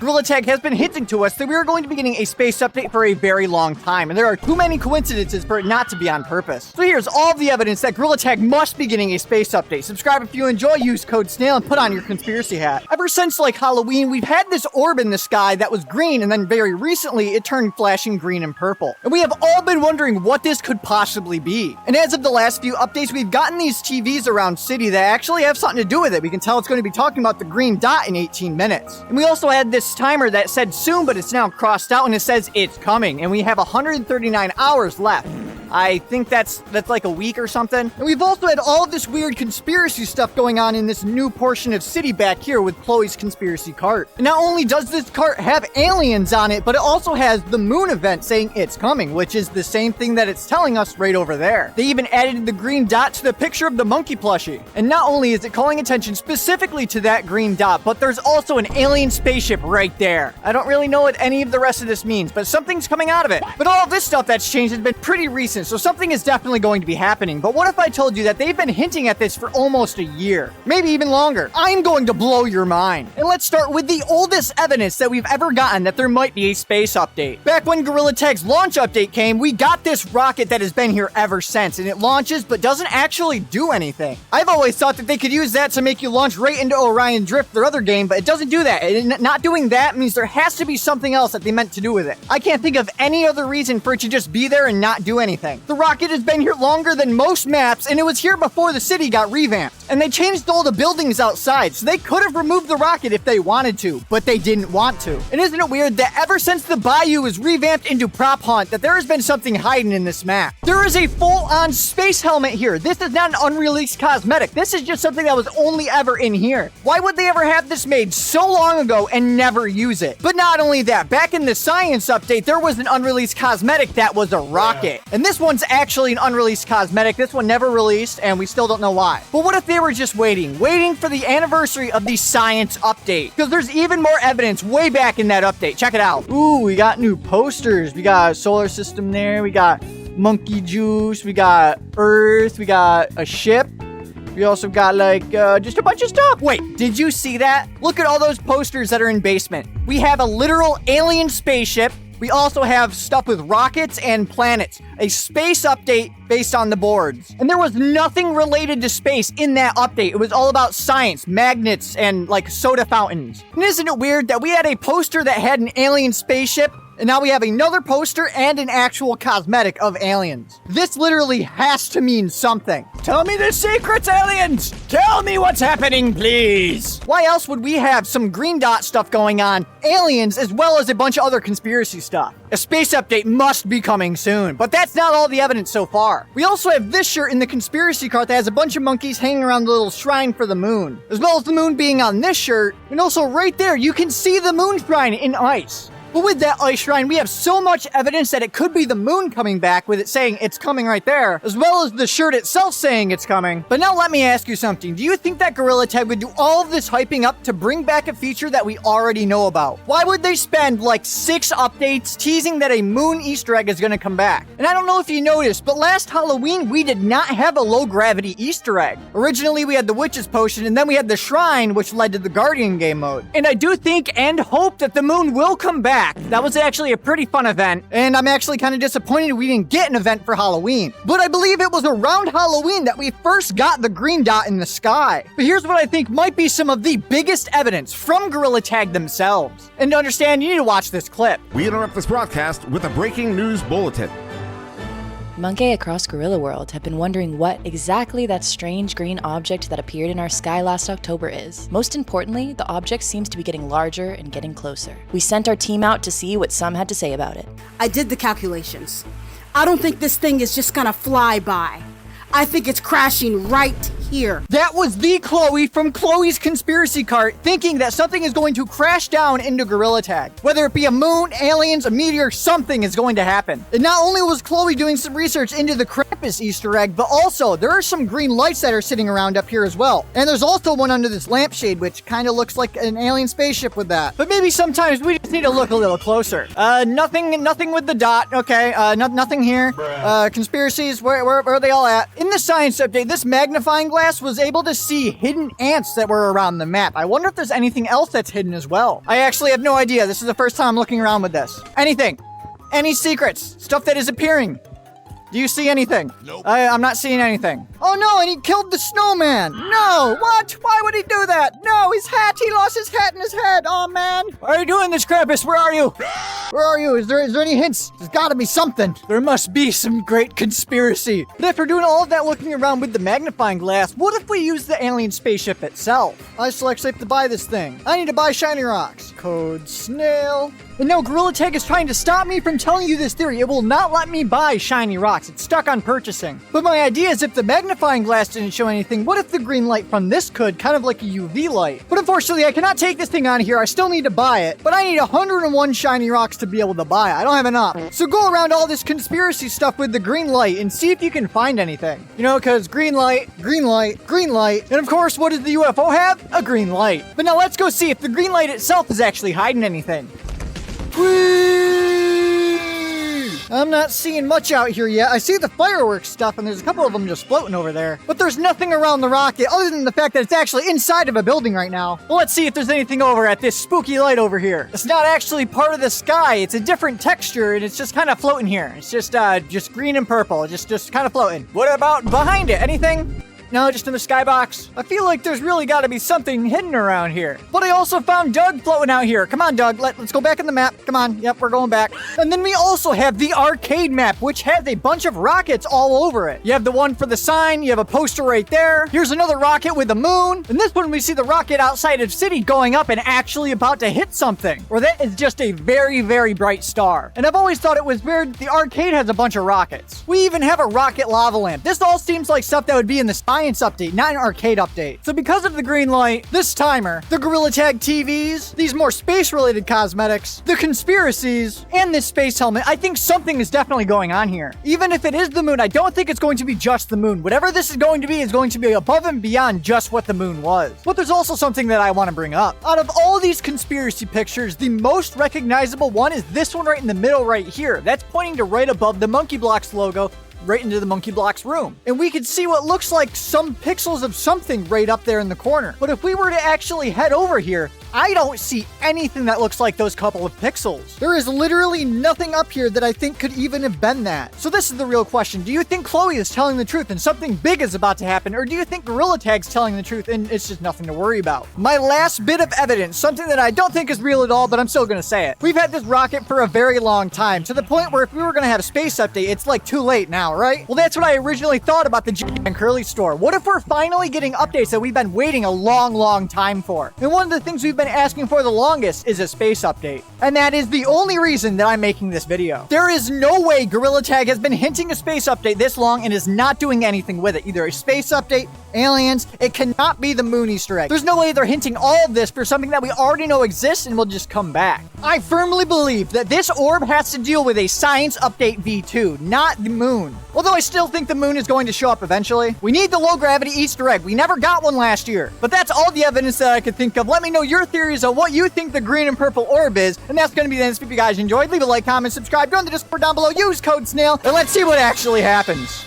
Gorilla Tag has been hinting to us that we are going to be getting a space update for a very long time, and there are too many coincidences for it not to be on purpose. So here's all of the evidence that Gorilla Tag must be getting a space update. Subscribe if you enjoy, use code SNAIL, and put on your conspiracy hat. Ever since, like, Halloween, we've had this orb in the sky that was green, and then very recently, it turned flashing green and purple. And we have all been wondering what this could possibly be. And as of the last few updates, we've gotten these TVs around City that actually have something to do with it. We can tell it's going to be talking about the green dot in 18 minutes. And we also had this timer that said soon, but it's now crossed out and it says it's coming, and we have 139 hours left. I think that's like a week or something. And we've also had all of this weird conspiracy stuff going on in this new portion of City back here with Chloe's conspiracy cart. And not only does this cart have aliens on it, but it also has the moon event saying it's coming, which is the same thing that it's telling us right over there. They even added the green dot to the picture of the monkey plushie. And not only is it calling attention specifically to that green dot, but there's also an alien spaceship right there. I don't really know what any of the rest of this means, but something's coming out of it. But all of this stuff that's changed has been pretty recent, so something is definitely going to be happening. But what if I told you that they've been hinting at this for almost a year? Maybe even longer. I'm going to blow your mind. And let's start with the oldest evidence that we've ever gotten that there might be a space update. Back when Gorilla Tag's launch update came, we got this rocket that has been here ever since, and it launches but doesn't actually do anything. I've always thought that they could use that to make you launch right into Orion Drift, their other game, but it doesn't do that. And not doing that means there has to be something else that they meant to do with it. I can't think of any other reason for it to just be there and not do anything. The rocket has been here longer than most maps, and it was here before the city got revamped. And they changed all the buildings outside, so they could have removed the rocket if they wanted to, but they didn't want to. And isn't it weird that ever since the Bayou was revamped into Prop Hunt, that there has been something hiding in this map? There is a full-on space helmet here. This is not an unreleased cosmetic. This is just something that was only ever in here. Why would they ever have this made so long ago and never use it? But not only that, back in the science update, there was an unreleased cosmetic that was a rocket. And this one's actually an unreleased cosmetic. This one never released, and we still don't know why. But what if they were just waiting for the anniversary of the science update? Because there's even more evidence way back in that update. Check it out. Ooh, we got new posters. We got a solar system there. We got monkey juice. We got Earth. We got a ship. We also got, like, just a bunch of stuff. Wait, did you see that? Look at all those posters that are in basement. We have a literal alien spaceship. We also have stuff with rockets and planets. A space update based on the boards. And there was nothing related to space in that update. It was all about science, magnets, and, like, soda fountains. And isn't it weird that we had a poster that had an alien spaceship, and now we have another poster and an actual cosmetic of aliens? This literally has to mean something. Tell me the secrets, aliens! Tell me what's happening, please! Why else would we have some green dot stuff going on, aliens, as well as a bunch of other conspiracy stuff? A space update must be coming soon, but that's not all the evidence so far. We also have this shirt in the conspiracy cart that has a bunch of monkeys hanging around the little shrine for the moon, as well as the moon being on this shirt, and also right there, you can see the moon shrine in ice. But with that ice shrine, we have so much evidence that it could be the moon coming back with it saying it's coming right there, as well as the shirt itself saying it's coming. But now let me ask you something. Do you think that Gorilla Tag would do all of this hyping up to bring back a feature that we already know about? Why would they spend like 6 updates teasing that a moon Easter egg is going to come back? And I don't know if you noticed, but last Halloween, we did not have a low-gravity Easter egg. Originally, we had the Witch's Potion, and then we had the Shrine, which led to the Guardian game mode. And I do think and hope that the moon will come back. That was actually a pretty fun event, and I'm actually kind of disappointed we didn't get an event for Halloween. But I believe it was around Halloween that we first got the green dot in the sky. But here's what I think might be some of the biggest evidence from Gorilla Tag themselves. And to understand, you need to watch this clip. We interrupt this broadcast with a breaking news bulletin. Monkey across Gorilla World have been wondering what exactly that strange green object that appeared in our sky last October is. Most importantly, the object seems to be getting larger and getting closer. We sent our team out to see what some had to say about it. I did the calculations. I don't think this thing is just gonna fly by. I think it's crashing right here. That was the Chloe from Chloe's conspiracy cart thinking that something is going to crash down into Gorilla Tag. Whether it be a moon, aliens, a meteor, something is going to happen. And not only was Chloe doing some research into the Krampus Easter egg, but also there are some green lights that are sitting around up here as well. And there's also one under this lampshade, which kind of looks like an alien spaceship with that. But maybe sometimes we just need to look a little closer. Nothing with the dot. Okay, nothing here. Conspiracies, where are they all at? In the science update, this magnifying glass glass was able to see hidden ants that were around the map. I wonder if there's anything else that's hidden as well. I actually have no idea. This is the first time I'm looking around with this. Anything. Any secrets? Stuff that is appearing. Do you see anything? Nope. I'm not seeing anything. Oh no, and he killed the snowman. No, what? Why would he do that? No, his hat. He lost his hat in his head. Oh man. Why are you doing this, Krampus? Where are you? Where are you? Is there any hints? There's gotta be something. There must be some great conspiracy. But after doing all of that looking around with the magnifying glass, what if we use the alien spaceship itself? I still actually have to buy this thing. I need to buy shiny rocks. Code snail. And now Gorilla Tag is trying to stop me from telling you this theory. It will not let me buy shiny rocks. It's stuck on purchasing. But my idea is if the magnifying glass didn't show anything, what if the green light from this could, kind of like a UV light? But unfortunately, I cannot take this thing on here. I still need to buy it. But I need 101 shiny rocks to be able to buy it. I don't have enough. So go around all this conspiracy stuff with the green light and see if you can find anything. You know, because green light, green light, green light. And of course, what does the UFO have? A green light. But now let's go see if the green light itself is actually hiding anything. Whee! I'm not seeing much out here yet. I see the fireworks stuff, and there's a couple of them just floating over there. But there's nothing around the rocket other than the fact that it's actually inside of a building right now. Well, let's see if there's anything over at this spooky light over here. It's not actually part of the sky. It's a different texture, and it's just kind of floating here. It's just green and purple, just kind of floating. What about behind it? Anything? No, just in the skybox. I feel like there's really got to be something hidden around here. But I also found Doug floating out here. Come on, Doug. Let's go back in the map. Come on. Yep, we're going back. And then we also have the arcade map, which has a bunch of rockets all over it. You have the one for the sign. You have a poster right there. Here's another rocket with the moon. And this one, we see the rocket outside of city going up and actually about to hit something. Or that is just a very, very bright star. And I've always thought it was weird. The arcade has a bunch of rockets. We even have a rocket lava lamp. This all seems like stuff that would be in the science update, not an arcade update. So because of the green light, this timer, the Gorilla Tag TVs, these more space-related cosmetics, the conspiracies, and this space helmet, I think something is definitely going on here. Even if it is the moon, I don't think it's going to be just the moon. Whatever this is going to be above and beyond just what the moon was. But there's also something that I want to bring up. Out of all these conspiracy pictures, the most recognizable one is this one right in the middle right here. That's pointing to right above the Monkey Blocks logo, right into the Monkey Blocks room. And we could see what looks like some pixels of something right up there in the corner. But if we were to actually head over here, I don't see anything that looks like those couple of pixels. There is literally nothing up here that I think could even have been that. So this is the real question. Do you think Chloe is telling the truth and something big is about to happen? Or do you think Gorilla Tag's telling the truth and it's just nothing to worry about? My last bit of evidence, something that I don't think is real at all, but I'm still gonna say it. We've had this rocket for a very long time, to the point where if we were gonna have a space update, it's like too late now, right? Well, that's what I originally thought about the J and Curly store. What if we're finally getting updates that we've been waiting a long, long time for? And one of the things we've been asking for the longest is a space update. And that is the only reason that I'm making this video. There is no way Gorilla Tag has been hinting a space update this long and is not doing anything with it. Either a space update, aliens, it cannot be the moon Easter egg. There's no way they're hinting all of this for something that we already know exists and will just come back. I firmly believe that this orb has to deal with a science update V2, not the moon. Although I still think the moon is going to show up eventually. We need the low gravity Easter egg. We never got one last year. But that's all the evidence that I could think of. Let me know your theories on what you think the green and purple orb is. And that's going to be the end. If you guys enjoyed, leave a like, comment, subscribe, join the Discord down below, use code SNAIL, and let's see what actually happens.